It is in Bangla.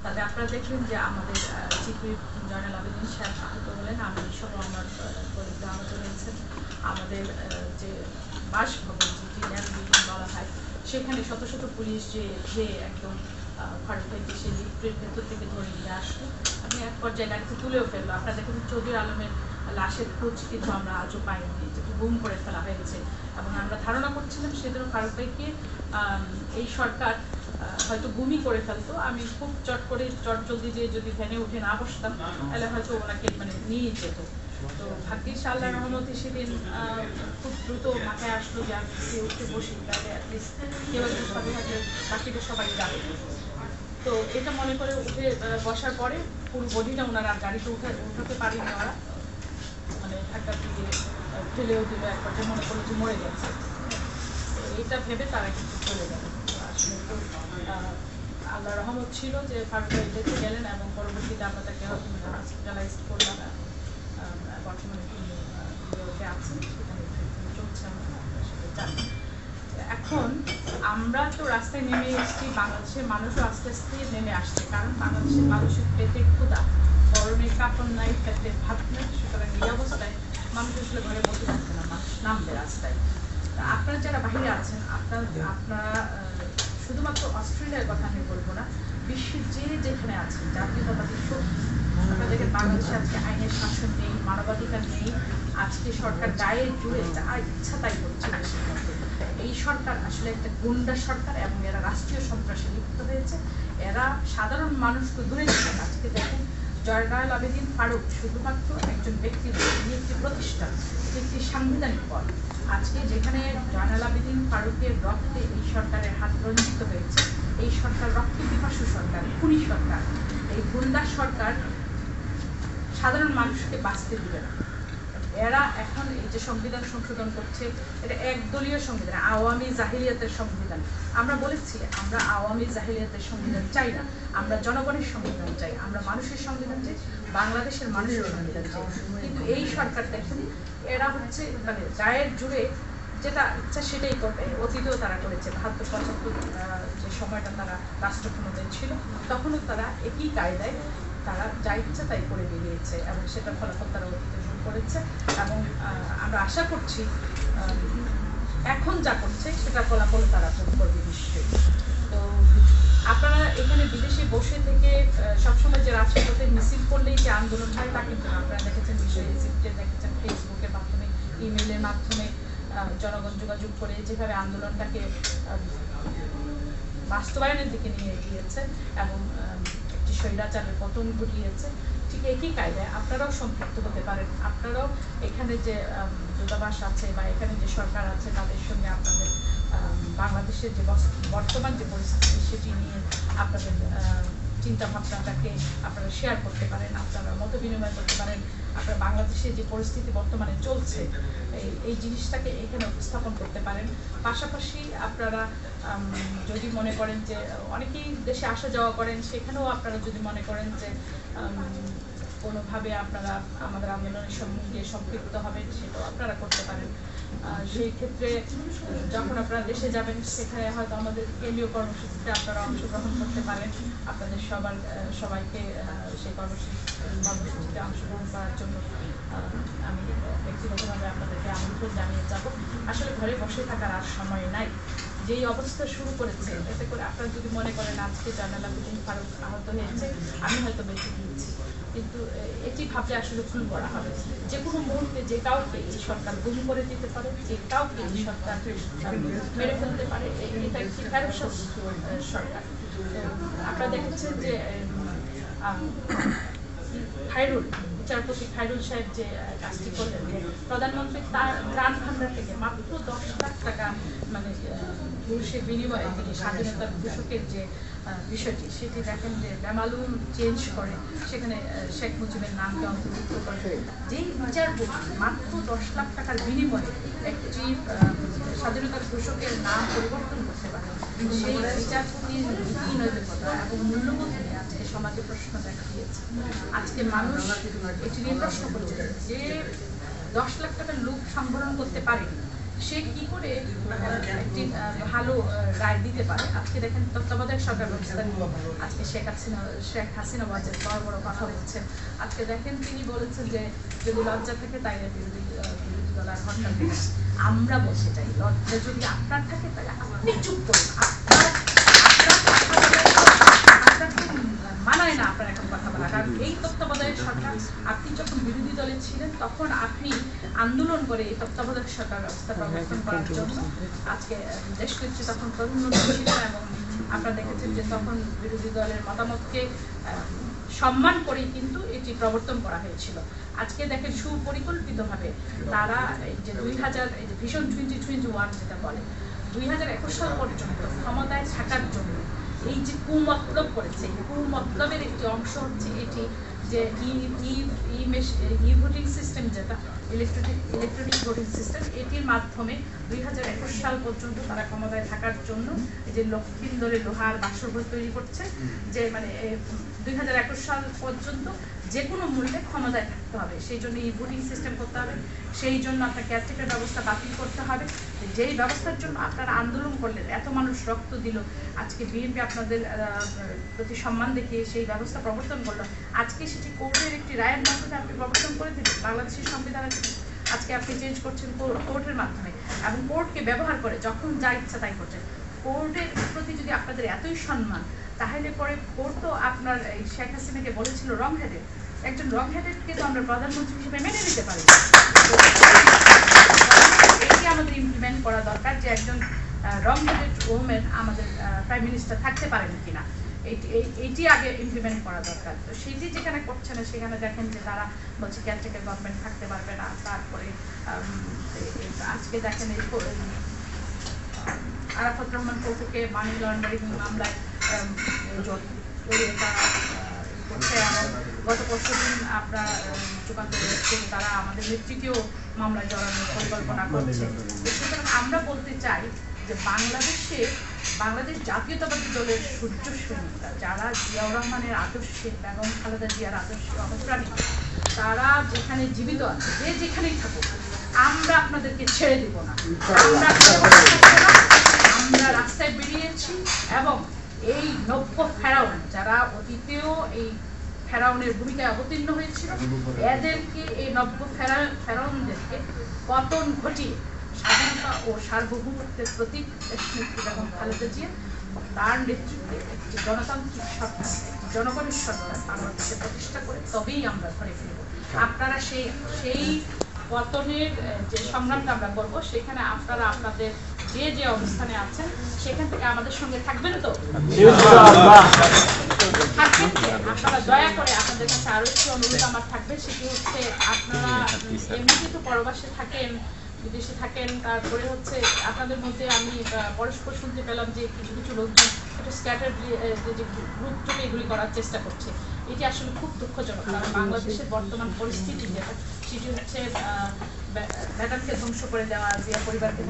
তাহলে আপনারা দেখলেন যে আমাদের চিফ হুইপ জয়নাল আবেদীন সাহেব আহত হলেন, আমি সহ আমার কলিগরা আহত হয়েছেন। আমাদের যে বাসভবন যেটি ন্যায় বিল্ডিং বলা হয়, সেখানে শত শত পুলিশ যে একদম ফারুক ভাইকে সেই লিফটের ভেতর থেকে ধরে নিয়ে আসলো, আমি এক পর্যায়ে গাড়িতে তুলেও ফেললো। আপনারা দেখুন চৌধুরী আলমের লাশের খোঁজ কিন্তু আমরা আজও পাইনি, যেটি গুম করে ফেলা হয়েছে। এবং আমরা ধারণা করছিলাম সেদিন ফারুক ভাইকে এই সরকার হয়তো গুমই করে ফেলতো। আমি খুব চটজলদি যে যদি ভ্যানে উঠে না বসতাম তাহলে হয়তো ওনাকে নিয়ে যেত। তো ভাগ্যিস আল্লাহর রহমতে সেদিন খুব দ্রুত মাথায় আসলো যে আমি উঠে বসি, তাহলে অ্যাটলিস্ট কেউ একজন সাথে থাকলে বাকিটা সবাই যাবে। তো এটা মনে করে উঠে বসার পরে পুরো বডিটা ওনারা গাড়িতে উঠাতে পারেনি, ওরা ধাক্কা দিয়ে ফেলেও দিল, এক পর্যায়ে মনে করলো যে মরে গেছে। এটা ভেবে তারা কিন্তু চলে গেল। আসলে তো আল্লাহ রহমত ছিল যে ফারুক ভাই বেঁচে গেলেন এবং পরবর্তীতে আমরা তাকে হসপিটালাইজ করলাম। বর্তমানে তিনি ইউরোপে আছেন, সেখানে চলছে, আমরা সেটা জানি। এখন আমরা তো রাস্তায় নেমে এসেছি, বাংলাদেশের মানুষও আস্তে আস্তে নেমে আসছে, কারণ বাংলাদেশের মানুষের পেটে ক্ষুধা, গরমে কাপড় নাই, পেটে ভাত নাই। সুতরাং এই অবস্থায় মানুষ আসলে ঘরে বসে থাকবে না, মানুষ নামবে রাস্তায়। আপনারা যারা বাহিরে আছেন, আপনারা শুধুমাত্র অস্ট্রেলিয়ার কথা আমি বলবো না, বিশ্বের যেখানে আছেন, জাতীয়তাবাদী শক্তি, আপনারা দেখেন বাংলাদেশে আজকে আইনের শাসন নেই, মানবাধিকার নেই। আজকে সরকার গায়ের জুড়ে যা ইচ্ছা তাই করছে দেশের মধ্যে। এই সরকার আসলে একটা গুন্ডা সরকার এবং এরা রাষ্ট্রীয় সন্ত্রাসে লিপ্ত হয়েছে। এরা সাধারণ মানুষকে দূরে থাকেন। আজকে দেখেন জয়নাল আবেদীন ফারুক শুধুমাত্র একজন ব্যক্তি, তিনি একটি প্রতিষ্ঠান, একটি সাংবিধানিক পদ। আজকে যেখানে জয়নাল আবেদীন ফারুকের রক্তে এই সরকারের হাত রঞ্জিত হয়েছে, এই সরকার রক্ত পিপাসু সরকার, খুনি সরকার, এই গুন্ডা সরকার সাধারণ মানুষকে বাঁচতে দিবে না। এরা এখন এই যে সংবিধান সংশোধন করছে, এটা একদলীয় সংবিধান, আওয়ামী জাহিলিয়াতের সংবিধান। আমরা বলেছি আমরা আওয়ামী জাহিলিয়াতের সংবিধান চাই না, আমরা জনগণের সংবিধান চাই, আমরা মানুষের সংবিধান চাই, বাংলাদেশের মানুষের সংবিধান চাই। কিন্তু এই সরকার দেখেন এরা হচ্ছে গায়ের জুড়ে যেটা ইচ্ছা সেটাই করবে। অতীতেও তারা করেছে, ৭২-৭৫ যে সময়টা তারা রাষ্ট্র ক্ষমতায় ছিল, তখনও তারা একই কায়দায় তারা যা ইচ্ছা তাই করে বেরিয়েছে এবং সেটার ফলাফল তারা অতীতে ভোগ করেছে। এবং আমরা আশা করছি এখন যা করছে সেটার ফলাফল তারা ভোগ করবে নিশ্চয়ই। তো আপনারা এখানে বিদেশে বসে থেকে সবসময় যে রাজপথে মিছিল করলেই যে আন্দোলন হয় তা কিন্তু আপনারা দেখেছেন, বিষয়ে দেখেছেন ফেসবুকের মাধ্যমে, ইমেইলের মাধ্যমে জনগণ যোগাযোগ করে যেভাবে আন্দোলনটাকে বাস্তবায়নের দিকে নিয়ে গিয়েছে এবং একটি স্বৈরাচারের পতন ঘটিয়েছে। ঠিক একই কায়দায় আপনারাও সম্পৃক্ত হতে পারেন। আপনারাও এখানে যে দূতাবাস আছে বা এখানে যে সরকার আছে তাদের সঙ্গে আপনাদের বাংলাদেশের যে বর্তমান যে পরিস্থিতি সেটি নিয়ে আপনাদের চিন্তা ভাবনাটাকে আপনারা শেয়ার করতে পারেন, আপনারা মত বিনিময় করতে পারেন। আপনারা বাংলাদেশে যে পরিস্থিতি বর্তমানে চলছে এই জিনিসটাকে এখানে উপস্থাপন করতে পারেন। পাশাপাশি আপনারা যদি মনে করেন যে অনেকেই দেশে আসা যাওয়া করেন, সেখানেও আপনারা যদি মনে করেন যে কোনোভাবে আপনারা আমাদের আন্দোলনের সঙ্গে সম্পৃক্ত হবেন, সেটাও আপনারা করতে পারেন। সেই ক্ষেত্রে যখন আপনারা দেশে যাবেন সেখানে হয়তো আমাদের কেন্দ্রীয় কর্মসূচিতে আপনারা অংশগ্রহণ করতে পারেন। আপনাদের সবাইকে সেই কর্মসূচিতে অংশগ্রহণ করার জন্য আমি ব্যক্তিগতভাবে আপনাদেরকে আমন্ত্রণ জানিয়ে যাব। আসলে ঘরে বসে থাকার আর সময় নাই। যেই অবস্থা শুরু করেছে, এতে করে আপনারা যদি মনে করেন আজকে জয়নাল আবেদীন ফারুক আহত হয়েছে, আমি হয়তো বেঁচে গিয়েছি, কিন্তু এটি ভাবলে আসলে ভুল করা হবে। যে কোনো মুহূর্তে যে কাউকে এই সরকার গুম করে দিতে পারে, যে কাউকে এই সরকার মেরে ফেলতে পারে। এটা একটি ফেরোসাস সরকার। আপনারা দেখেছেন যে বিচারপতি খায়রুল সাহেব যে কাজটি করলেন, প্রধানমন্ত্রী তার ত্রাণ ভান্ডার থেকে মাত্র 10 লাখ টাকা ঘুষের বিনিময়ে তিনি স্বাধীনতার ঘোষকের যে বিষয়টি সেটি দেখেন যে বেমালুম চেঞ্জ করে সেখানে শেখ মুজিবের নামকে অন্তর্ভুক্ত করে। যেই বিচারপতি মাত্র 10 লাখ টাকার বিনিময়ে একটি স্বাধীনতার ঘোষকের নাম পরিবর্তন করতে পারে, সেই বিচারপতির নীতি নৈতিকতা এবং মূল্যবোধ নিয়ে আজকে সমাজে প্রশ্ন দেখা দিয়েছে। আজকে মানুষ এটি নিয়ে প্রশ্ন করছে যে 10 লাখ টাকার লোক সম্বরণ করতে পারে, সে কি করে একটি ভালো রায় দিতে পারে। আজকে দেখেন তত্ত্বাবধায়ক সরকার ব্যবস্থা নিয়ে আজকে শেখ হাসিনা বড় বড় কথা বলছেন। আজকে দেখেন তিনি বলেছেন যে যদি লজ্জা থাকে তাইলে বিরোধী দল আর হরতাল দিবে। আমরা বলতে চাই লজ্জা যদি আপনার থাকে তাহলে আপনি চুপ করুন। মানায় না আপনার এখন কথা বলা, কারণ এই তত্ত্বাবধায়ক সরকার আপনি যখন বিরোধী দলে ছিলেন তখন আপনি আন্দোলন করে এই তত্ত্বাবধায়ক সরকার ব্যবস্থা প্রবর্তন করার জন্য আজকে দেশনেত্রী তখন প্রধানমন্ত্রী ছিলেন এবং আপনারা দেখেছেন যে তখন বিরোধী দলের মতামতকে সম্মান করেই কিন্তু এটি প্রবর্তন করা হয়েছিল। আজকে দেখেন সুপরিকল্পিতভাবে তারা এই যে 2000 এই যে ভিশন 2021 যেটা বলে 2021 সাল পর্যন্ত ক্ষমতায় থাকার জন্য এই যে কুমতলব করেছে, কুমতলবের একটি অংশ হচ্ছে এটি যে ই ভোটিং সিস্টেম, যেটা ইলেকট্রনিক ভোটিং সিস্টেম, এটির মাধ্যমে 2021 সাল পর্যন্ত তারা ক্ষমতায় থাকার জন্য এই যে লক্ষিন্দরের লোহার বাসভূমি তৈরি করছে, যে মানে 2021 সাল পর্যন্ত যে কোনো মূল্যে ক্ষমতায় থাকতে হবে। সেই জন্য এই ভোটিং সিস্টেম করতে হবে, সেই জন্য আপনার কেয়ারটেকার ব্যবস্থা বাতিল করতে হবে। যেই ব্যবস্থার জন্য আপনারা আন্দোলন করলেন, এত মানুষ রক্ত দিল, আজকে বিএনপি আপনাদের প্রতি সম্মান দেখিয়ে সেই ব্যবস্থা প্রবর্তন করলো। আজকে সেটি কোর্টের একটি রায়ের মাধ্যমে আপনি প্রবর্তন করে দিলেন। বাংলাদেশের সংবিধান আজকে আপনি চেঞ্জ করছেন কোর্টের মাধ্যমে, এবং কোর্টকে ব্যবহার করে যখন যা ইচ্ছা তাই করছেন। কোর্টের প্রতি যদি আপনাদের এতই সম্মান, তাহলে পরে কোর্ট তো আপনার এই শেখ হাসিনাকে বলেছিল রং হেডেড, একজন রং হেডেডকে তো আমরা প্রধানমন্ত্রী হিসেবে মেনে নিতে পারি। এটি আমাদের ইমপ্লিমেন্ট করা দরকার যে একজন রং হেডেড ওমেন আমাদের প্রাইম মিনিস্টার থাকতে পারেন কিনা, এইটি আগে ইমপ্লিমেন্ট করা দরকার। তো সেটি যেখানে করছে না সেখানে দেখেন যে তারা বলছে কেয়ারটেকার গভর্নমেন্ট থাকতে পারবে না। তারপরে আজকে দেখেন এই আরাফাত রহমান কৌতুকে মানি লন্ডারিং মামলায় করছে, এবং গত পরশুদিন আপনার চূড়ান্ত তারা আমাদের নেত্রীকেও মামলায় জড়ানোর পরিকল্পনা করছে। সুতরাং আমরা বলতে চাই যে বাংলাদেশ জাতীয়তাবাদী দলের সূর্য সৈনিকরা, যারা জিয়াউর রহমানের আদর্শে, বেগম খালেদা জিয়ার আদর্শে অনুপ্রাণিত, তারা যেখানে জীবিত আছে, যে যেখানেই থাকুক, আমরা আপনাদেরকে ছেড়ে দিব না। আমরা রাস্তায় বেরিয়েছি এবং এই নব্য ফেরাউন, যারা অতীতেও এই ফেরাউনের ভূমিকায় অবতীর্ণ হয়েছিল, এদেরকে এই নব্য ফেরাউনদেরকে পতন ঘটিয়ে স্বাধীনতা ও সার্বভৌমত্বের প্রতীক বেগম খালেদা জিয়া, তার নেতৃত্বে একটি গণতান্ত্রিক সরকার, জনগণের সরকার বাংলাদেশে প্রতিষ্ঠা করে তবেই আমরা ঘরে ফিরব। আপনারা সেই পতনের যে সংগ্রামটা আমরা করবো, সেখানে আপনারা আপনাদের যে অবস্থানে আছেন সেখান থেকে আমাদের সঙ্গে থাকবেন তো? আপনারা দয়া করে, আপনাদের কাছে আরো একটি অনুরোধ আমার থাকবে, সেটি হচ্ছে আপনারা এমনিতে তো পরবাসে থাকেন, বিদেশে থাকেন, তারপরে হচ্ছে আপনাদের মধ্যে আমি পরস্পর শুনতে পেলাম যে কিছু কিছু লোকজন একটু স্ক্যাটার যে গ্রুপ থেকে এগুলি করার চেষ্টা করছে। এটি আসলে খুব দুঃখজনক, কারণ বাংলাদেশের বর্তমান পরিস্থিতি যেটা, সেটি হচ্ছে ম্যাডামকে ধ্বংস করে দেওয়া, জিয়া পরিবারকে